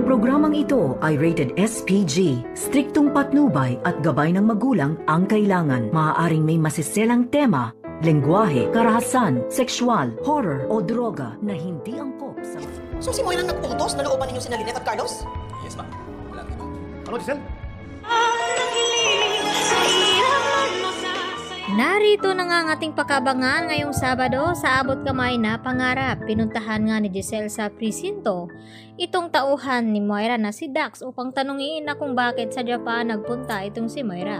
Ang programang ito ay rated SPG. Striktong patnubay at gabay ng magulang ang kailangan. Maaaring may masiselang tema, lengguwahe, karahasan, sexual, horror o droga na hindi angkop sa... So si Moira nag-utos na looban ninyo sina Lynette at Carlos? Yes, ma'am. Walang iba. Ano, Giselle? Narito na nga ang ating pakabangan ngayong Sabado sa abot kamay na pangarap. Pinuntahan nga ni Giselle sa presinto itong tauhan ni Moira na si Dax upang tanungin na kung bakit sa Japan nagpunta itong si Moira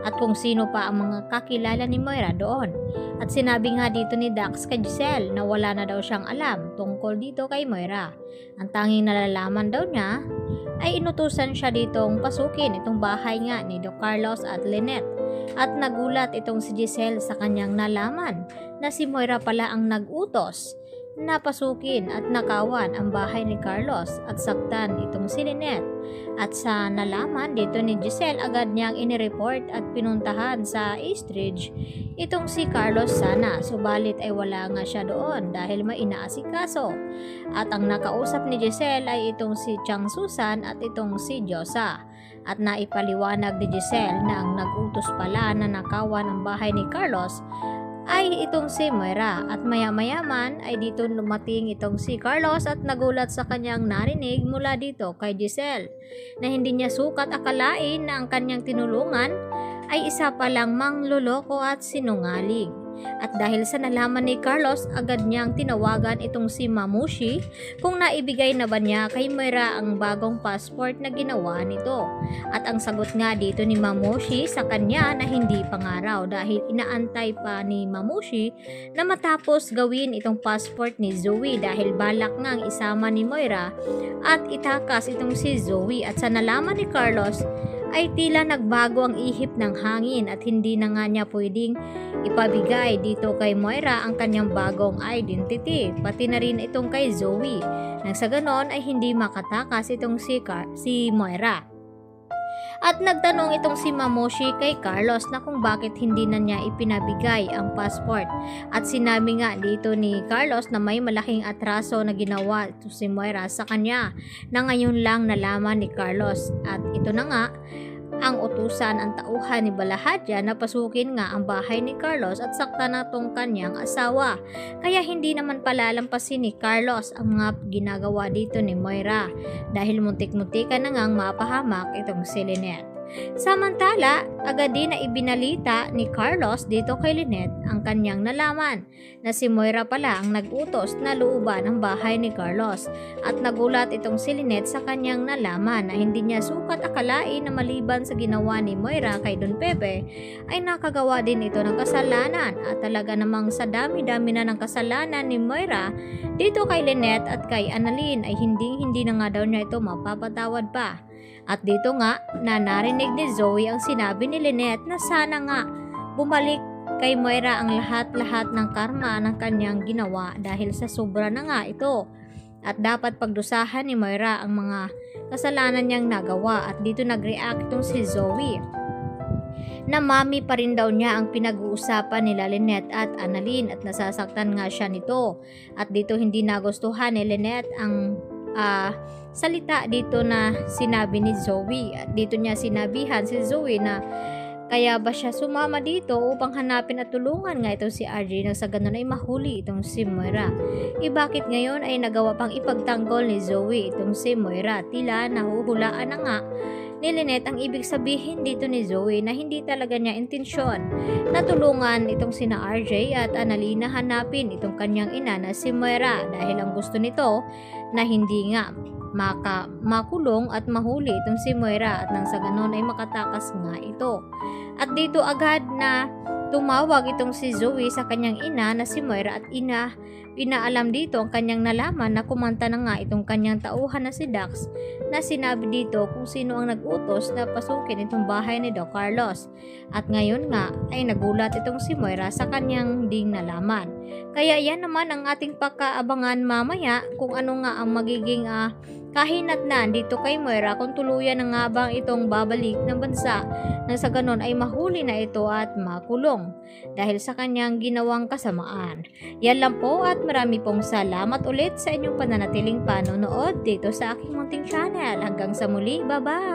at kung sino pa ang mga kakilala ni Moira doon. At sinabi nga dito ni Dax kay Giselle na wala na daw siyang alam tungkol dito kay Moira. Ang tanging nalalaman daw niya ay inutusan siya ditong pasukin itong bahay nga ni Doc Carlos at Lynette. At nagulat itong si Giselle sa kanyang nalaman na si Moira pala ang nag-utos na pasukin at nakawan ang bahay ni Carlos at saktan itong si Lynette. At sa nalaman dito ni Giselle, agad niyang inireport at pinuntahan sa Eastridge itong si Carlos sana. Subalit ay wala nga siya doon dahil may inaasikaso. At ang nakausap ni Giselle ay itong si Chang Susan at itong si Josa. At naipaliwanag ni Giselle na ang nag-utos pala na nakawan ang bahay ni Carlos ay itong si Moira. At maya-mayaman ay dito lumating itong si Carlos at nagulat sa kanyang narinig mula dito kay Giselle na hindi niya sukat akalain na ang kanyang tinulungan ay isa palang mangloloko at sinungaling. At dahil sa nalaman ni Carlos, agad niyang tinawagan itong si Mamushi kung naibigay na ba niya kay Moira ang bagong passport na ginawa nito. At ang sagot nga dito ni Mamushi sa kanya na hindi pa nga raw dahil inaantay pa ni Mamushi na matapos gawin itong passport ni Zoe dahil balak ngang isama ni Moira at itakas itong si Zoe. At sa nalaman ni Carlos ay tila nagbago ang ihip ng hangin at hindi na nga niya pwedeng ipabigay dito kay Moira ang kanyang bagong identity, pati na rin itong kay Zoe. Nang sa ganon ay hindi makatakas itong si Moira. At nagtanong itong si Mamoshi kay Carlos na kung bakit hindi na niya ipinabigay ang passport. At sinabi nga dito ni Carlos na may malaking atraso na ginawa ito si Moira sa kanya na ngayon lang nalaman ni Carlos. At ito na nga ang utusan ang tauhan ni Balahadja na pasukin nga ang bahay ni Carlos at sakta na tong kanyang asawa. Kaya hindi naman palalampasin ni Carlos ang mga ginagawa dito ni Moira dahil muntik-muntikan na ngang mapahamak itong si Lynette. Samantala, agad din na ibinalita ni Carlos dito kay Lynette ang kanyang nalaman na si Moira pala ang nag-utos na looban ang bahay ni Carlos. At nagulat itong si Lynette sa kanyang nalaman na hindi niya sukat akalain na maliban sa ginawa ni Moira kay Don Pepe ay nakagawa din ito ng kasalanan. At talaga namang sa dami-dami na ng kasalanan ni Moira dito kay Lynette at kay Annalyn ay hindi na nga daw niya ito mapapatawad pa. At dito nga na narinig ni Zoe ang sinabi ni Lynette na sana nga bumalik kay Moira ang lahat-lahat ng karma ng kanyang ginawa dahil sa sobra na nga ito. At dapat pagdusahan ni Moira ang mga kasalanan niyang nagawa. At dito nag-react itong si Zoe na mami pa rin daw niya ang pinag-uusapan nila Lynette at Annalyn at nasasaktan nga siya nito. At dito hindi nagustuhan ni Lynette ang salita dito na sinabi ni Zoe. At dito niya sinabihan si Zoe na kaya ba siya sumama dito upang hanapin at tulungan nga itong si RJ nang sa ganun ay mahuli itong si Moira. Bakit ngayon ay nagawa pang ipagtanggol ni Zoe itong si Moira? Tila nahuhulaan na nga ni Lynette ang ibig sabihin dito ni Zoe na hindi talaga niya intensyon na tulungan itong sina RJ at Annalyn na hanapin itong kanyang ina na si Moira dahil ang gusto nito na hindi nga makulong at mahuli itong si Moira at nang sa ganon ay makatakas nga ito. At dito agad na tumawag itong si Zoe sa kanyang ina na si Moira at pinaalam dito ang kanyang nalaman na kumanta na nga itong kanyang tauhan na si Dax na sinabi dito kung sino ang nag-utos na pasukin itong bahay ni Doc Carlos. At ngayon nga ay nagulat itong si Moira sa kanyang ding nalaman. Kaya yan naman ang ating pagkaabangan mamaya kung ano nga ang magiging Kahinat na dito kay Moira kung tuluyan na nga bang itong babalik ng bansa nang sa ganon ay mahuli na ito at makulong dahil sa kanyang ginawang kasamaan. Yan lang po at marami pong salamat ulit sa inyong pananatiling panonood dito sa aking munting channel. Hanggang sa muli, bye-bye!